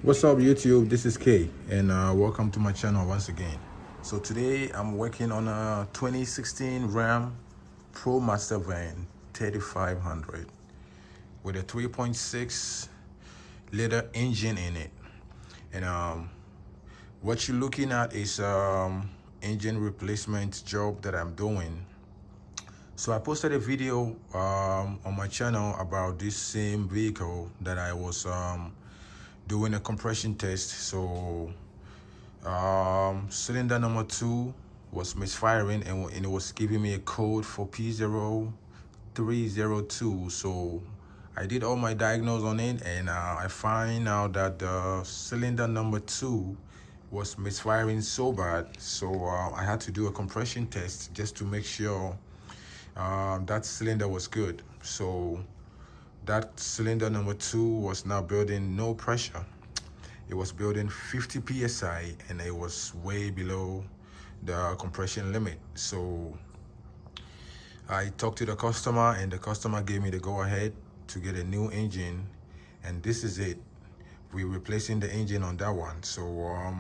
What's up YouTube, this is K and welcome to my channel once again. So today I'm working on a 2016 Ram ProMaster van 3500 with a 3.6 liter engine in it. And what you're looking at is engine replacement job that I'm doing. So I posted a video on my channel about this same vehicle that I was doing a compression test. So cylinder number 2 was misfiring and it was giving me a code for P0302. So I did all my diagnose on it, and I find out that the cylinder number 2 was misfiring so bad. So I had to do a compression test just to make sure that cylinder was good. So that cylinder number 2 was now building no pressure. It was building 50 psi and it was way below the compression limit. So I talked to the customer and the customer gave me the go ahead to get a new engine, and this is it. We're replacing the engine on that one. So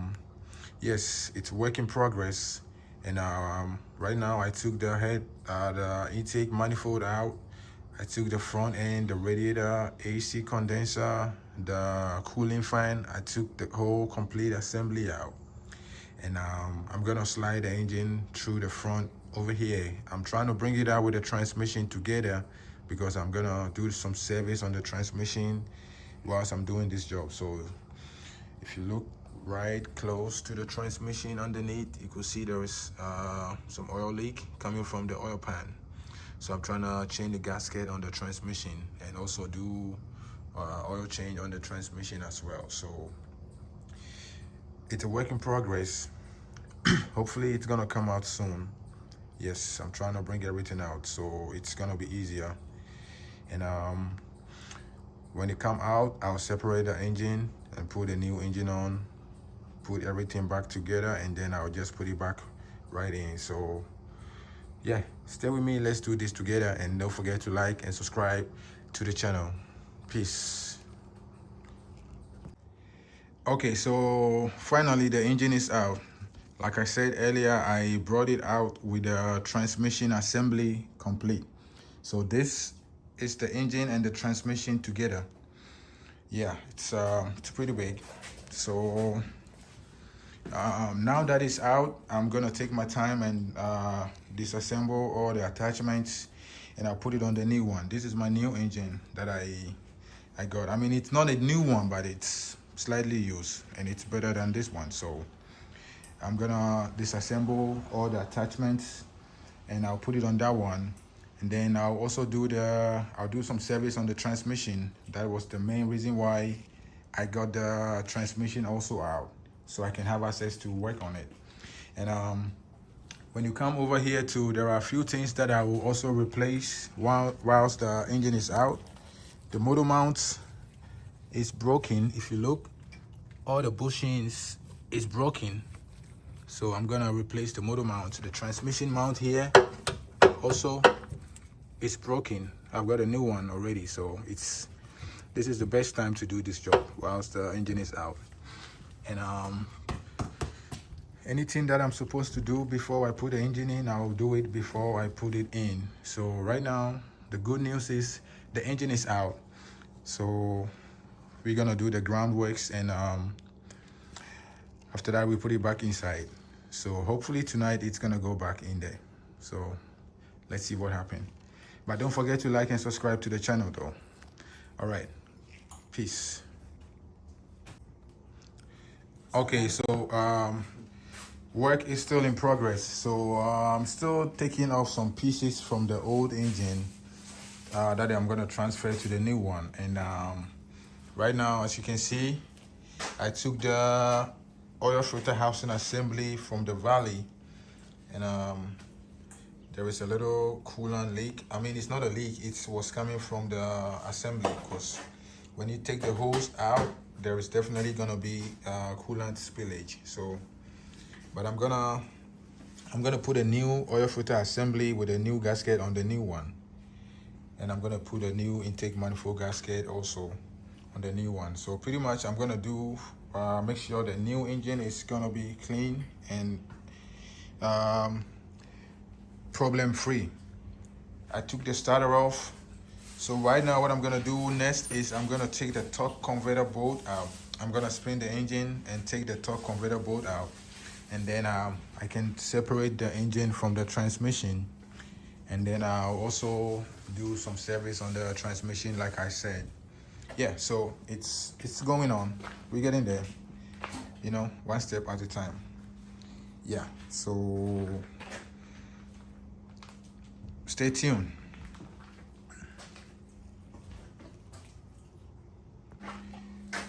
yes, it's work in progress. And right now I took the intake manifold out. I took the front end, the radiator, AC condenser, the cooling fan. I took the whole complete assembly out. And I'm gonna slide the engine through the front over here. I'm trying to bring it out with the transmission together because I'm gonna do some service on the transmission whilst I'm doing this job. So if you look right close to the transmission underneath, you could see there is some oil leak coming from the oil pan. So I'm trying to change the gasket on the transmission and also do oil change on the transmission as well. So it's a work in progress. Hopefully it's gonna come out soon. Yes, I'm trying to bring everything out so it's gonna be easier. And when it come out, I'll separate the engine and put a new engine on, put everything back together, and then I'll just put it back right in. So yeah, stay with me, let's do this together, and don't forget to like and subscribe to the channel. Peace. Okay, so finally the engine is out. Like I said earlier, I brought it out with the transmission assembly complete. So this is the engine and the transmission together. Yeah, it's pretty big. So now that it's out, I'm gonna take my time and disassemble all the attachments, and I'll put it on the new one. This is my new engine that I got. I mean, it's not a new one, but it's slightly used and it's better than this one. So I'm gonna disassemble all the attachments and I'll put it on that one. And then I'll also do some service on the transmission. That was the main reason why I got the transmission also out, so I can have access to work on it. And when you come over here too, there are a few things that I will also replace whilst the engine is out. The motor mount is broken. If you look, all the bushings is broken. So I'm gonna replace the motor mount. The transmission mount here also is broken. I've got a new one already. So this is the best time to do this job whilst the engine is out. And anything that I'm supposed to do before I put the engine in, I'll do it before I put it in. So right now, the good news is the engine is out. So we're gonna do the groundworks, and after that we put it back inside. So hopefully tonight it's gonna go back in there. So let's see what happens. But don't forget to like and subscribe to the channel though. All right, peace. Okay, so work is still in progress. So I'm still taking off some pieces from the old engine that I'm gonna transfer to the new one. And right now, as you can see, I took the oil filter housing assembly from the valley, and there is a little coolant leak. I mean, it's not a leak, it was coming from the assembly, because when you take the hose out, there is definitely gonna be coolant spillage. So, but I'm gonna put a new oil filter assembly with a new gasket on the new one, and I'm gonna put a new intake manifold gasket also on the new one. So pretty much I'm gonna do make sure the new engine is gonna be clean and problem free. I took the starter off. So right now what I'm gonna do next is I'm gonna take the torque converter bolt out. I'm gonna spin the engine and take the torque converter bolt out, and then I can separate the engine from the transmission, and then I'll also do some service on the transmission like I said. Yeah, so it's going on. We're getting there, you know, one step at a time. Yeah, so stay tuned.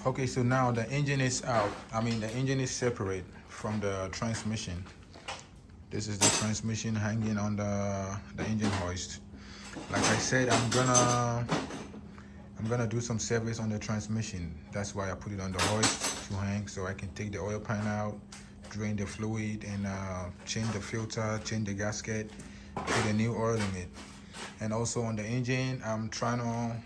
Okay, so now the engine is out. The engine is separate from the transmission. This is the transmission hanging on the engine hoist. Like I said, I'm gonna do some service on the transmission. That's why I put it on the hoist to hang, so I can take the oil pan out, drain the fluid, and change the filter, change the gasket, put a new oil in it. And also on the engine, I'm trying to,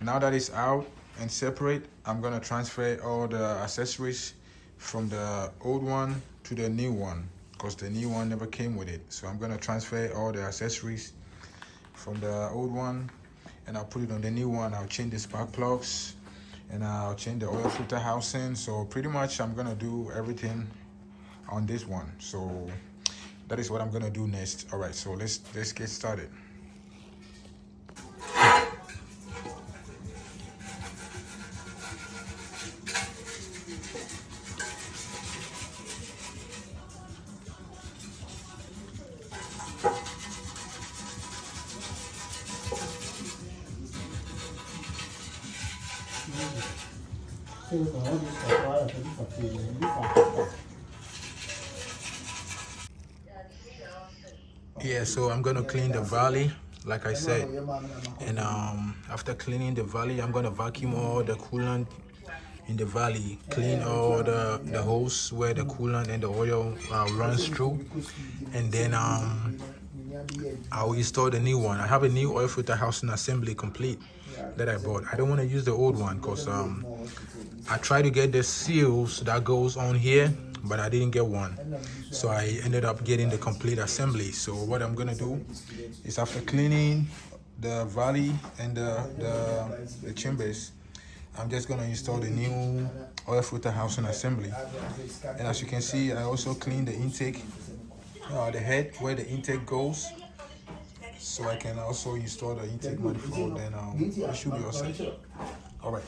now that it's out and separate, I'm gonna transfer all the accessories from the old one to the new one, because the new one never came with it. So I'm gonna transfer all the accessories from the old one and I'll put it on the new one. I'll change the spark plugs and I'll change the oil filter housing. So pretty much I'm gonna do everything on this one. So that is what I'm gonna do next. All right, so let's get started. Yeah, so I'm gonna clean the valley like I said, and after cleaning the valley, I'm gonna vacuum all the coolant in the valley, clean all the holes where the coolant and the oil runs through, and then I'll install the new one. I have a new oil filter housing assembly complete that I bought. I don't want to use the old one because I tried to get the seals that goes on here, but I didn't get one. So I ended up getting the complete assembly. So what I'm gonna do is, after cleaning the valley and the chambers, I'm just gonna install the new oil filter housing assembly. And as you can see, I also cleaned the intake, the head where the intake goes, so I can also install the intake manifold, and it should be all set. All right.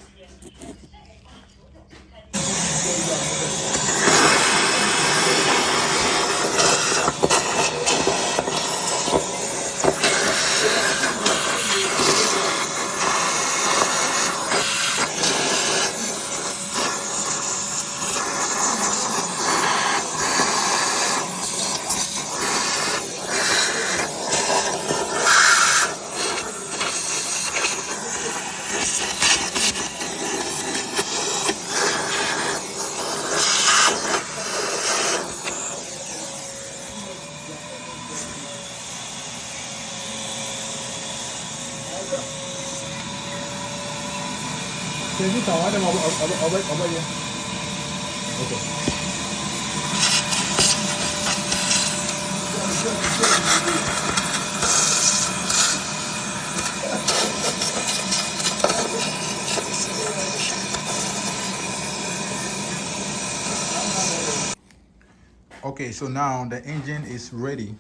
Okay, so now the engine is ready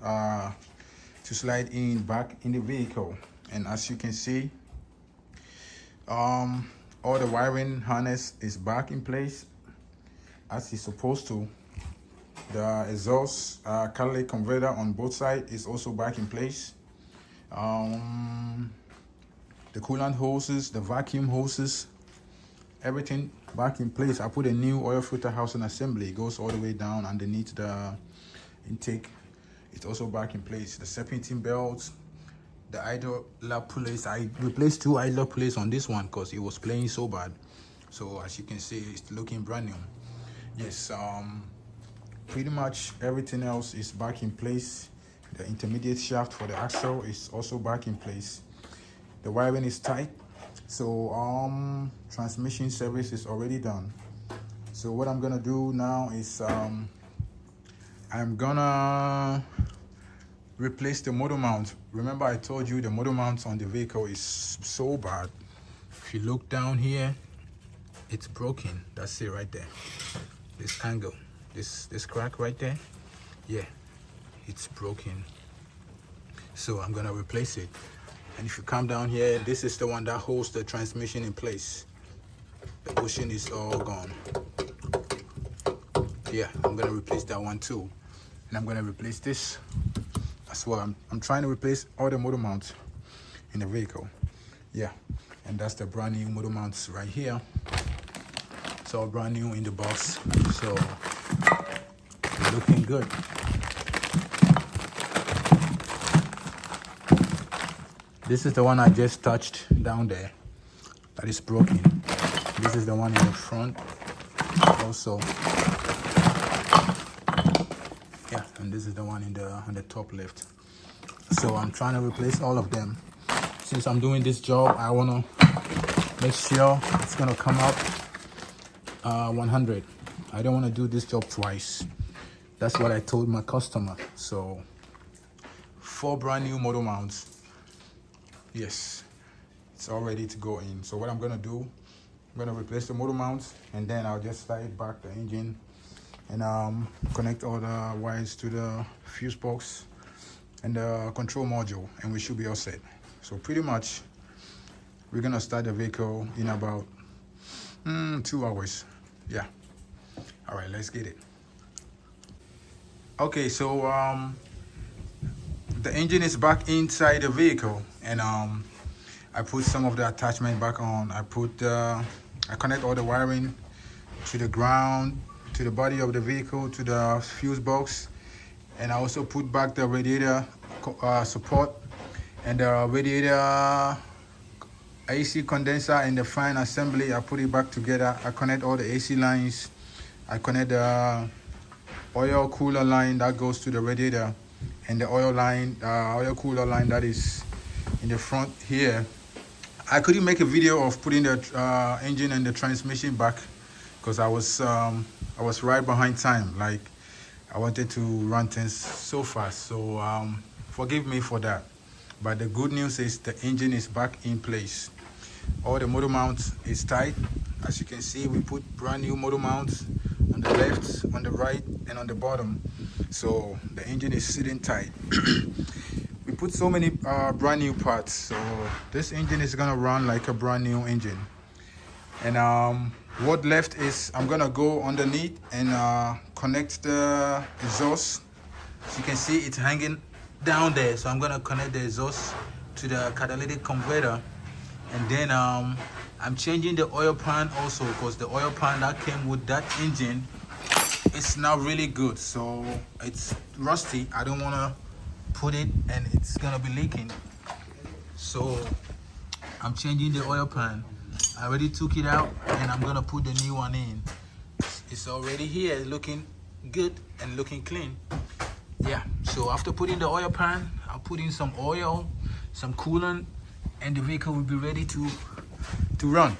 to slide in back in the vehicle, and as you can see, all the wiring harness is back in place as it's supposed to. The exhaust catalytic converter on both sides is also back in place. The coolant hoses, the vacuum hoses, everything back in place. I put a new oil filter housing assembly. It goes all the way down underneath the intake. It's also back in place. The serpentine belts, the idler pulleys. I replaced 2 idler pulleys on this one because it was playing so bad. So as you can see, it's looking brand new. Yes, pretty much everything else is back in place. The intermediate shaft for the axle is also back in place. The wiring is tight. So transmission service is already done. So what I'm gonna do now is I'm gonna replace the motor mount. Remember I told you the motor mount on the vehicle is so bad. If you look down here, it's broken. That's it right there. This angle, this crack right there, yeah, it's broken. So I'm gonna replace it. And if you come down here, this is the one that holds the transmission in place. The bushing is all gone. Yeah, I'm gonna replace that one too. And I'm gonna replace this as well. I'm trying to replace all the motor mounts in the vehicle. Yeah, and that's the brand new motor mounts right here. It's all brand new in the box, so looking good. This is the one I just touched down there that is broken. This is the one in the front also. Yeah, and this is the one on the top left. So I'm trying to replace all of them. Since I'm doing this job, I wanna make sure it's gonna come out 100. I don't wanna do this job twice. That's what I told my customer. So 4 brand new motor mounts. Yes, it's all ready to go in. So what I'm gonna do, I'm gonna replace the motor mounts, and then I'll just start back the engine and connect all the wires to the fuse box and the control module, and we should be all set. So pretty much we're gonna start the vehicle in about 2 hours. Yeah, all right, let's get it. Okay, so the engine is back inside the vehicle, and I put some of the attachment back on. I connect all the wiring to the ground, to the body of the vehicle, to the fuse box, and I also put back the radiator support and the radiator AC condenser and the fan assembly. I put it back together. I connect all the AC lines. I connect the oil cooler line that goes to the radiator, and the oil cooler line that is in the front here. I couldn't make a video of putting the engine and the transmission back because I was right behind time. Like, I wanted to run things so fast, so forgive me for that. But the good news is the engine is back in place. All the motor mounts is tight. As you can see, we put brand new motor mounts on the left, on the right, and on the bottom. So the engine is sitting tight. We put so many brand new parts, so this engine is gonna run like a brand new engine. And what left is I'm gonna go underneath and connect the exhaust. As you can see, it's hanging down there, so I'm gonna connect the exhaust to the catalytic converter. And then I'm changing the oil pan also, because the oil pan that came with that engine is not really good, so it's rusty. I don't want to put it and it's gonna be leaking, so I'm changing the oil pan. I already took it out and I'm gonna put the new one in. It's already here, looking good and looking clean. Yeah, so after putting the oil pan, I'll put in some oil, some coolant, and the vehicle will be ready to run.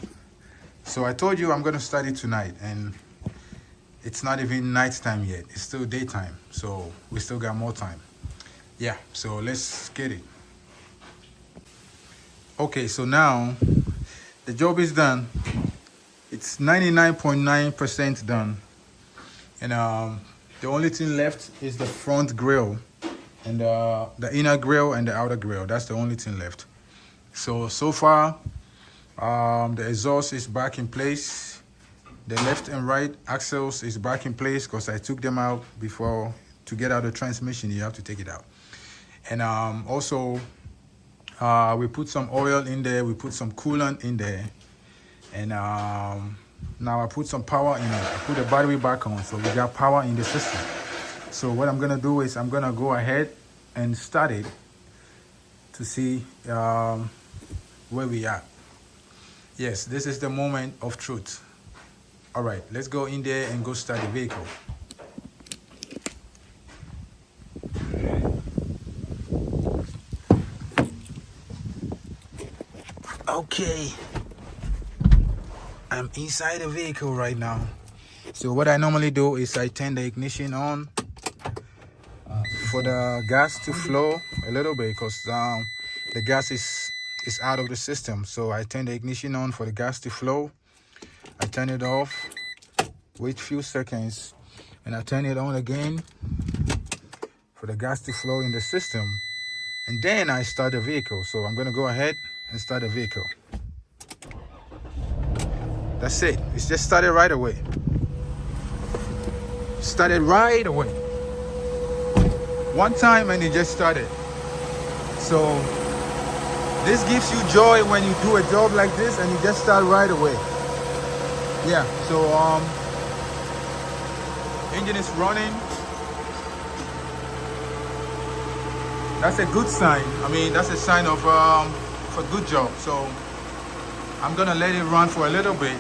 So I told you I'm gonna start it tonight, and it's not even night time yet. It's still daytime, so we still got more time. Yeah, so let's get it. Okay, so now the job is done. It's 99.9% done, and the only thing left is the front grille and the inner grille and the outer grille. That's the only thing left. So far, the exhaust is back in place. The left and right axles is back in place because I took them out before. To get out the transmission, you have to take it out. And also, we put some oil in there. We put some coolant in there. And now I put some power in it. I put the battery back on, so we got power in the system. So what I'm gonna do is I'm gonna go ahead and start it to see where we are. Yes, this is the moment of truth. All right, let's go in there and go start the vehicle. Okay, I'm inside the vehicle right now. So what I normally do is I turn the ignition on for the gas to flow a little bit, because the gas is out of the system. So I turn the ignition on for the gas to flow. I turn it off, wait a few seconds, and I turn it on again for the gas to flow in the system. And then I start the vehicle. So I'm gonna go ahead and start the vehicle. That's it. It's just started right away. Started right away. One time and it just started. So this gives you joy when you do a job like this and you just start right away. Yeah, so engine is running. That's a good sign. I mean, that's a sign of a good job. So I'm gonna let it run for a little bit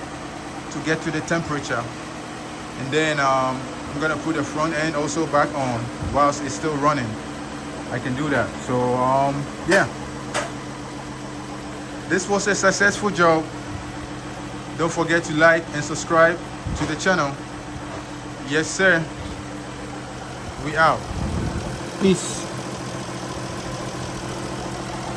to get to the temperature, and then I'm gonna put the front end also back on whilst it's still running. I can do that. So yeah, this was a successful job. Don't forget to like and subscribe to the channel. Yes sir, we out. Peace.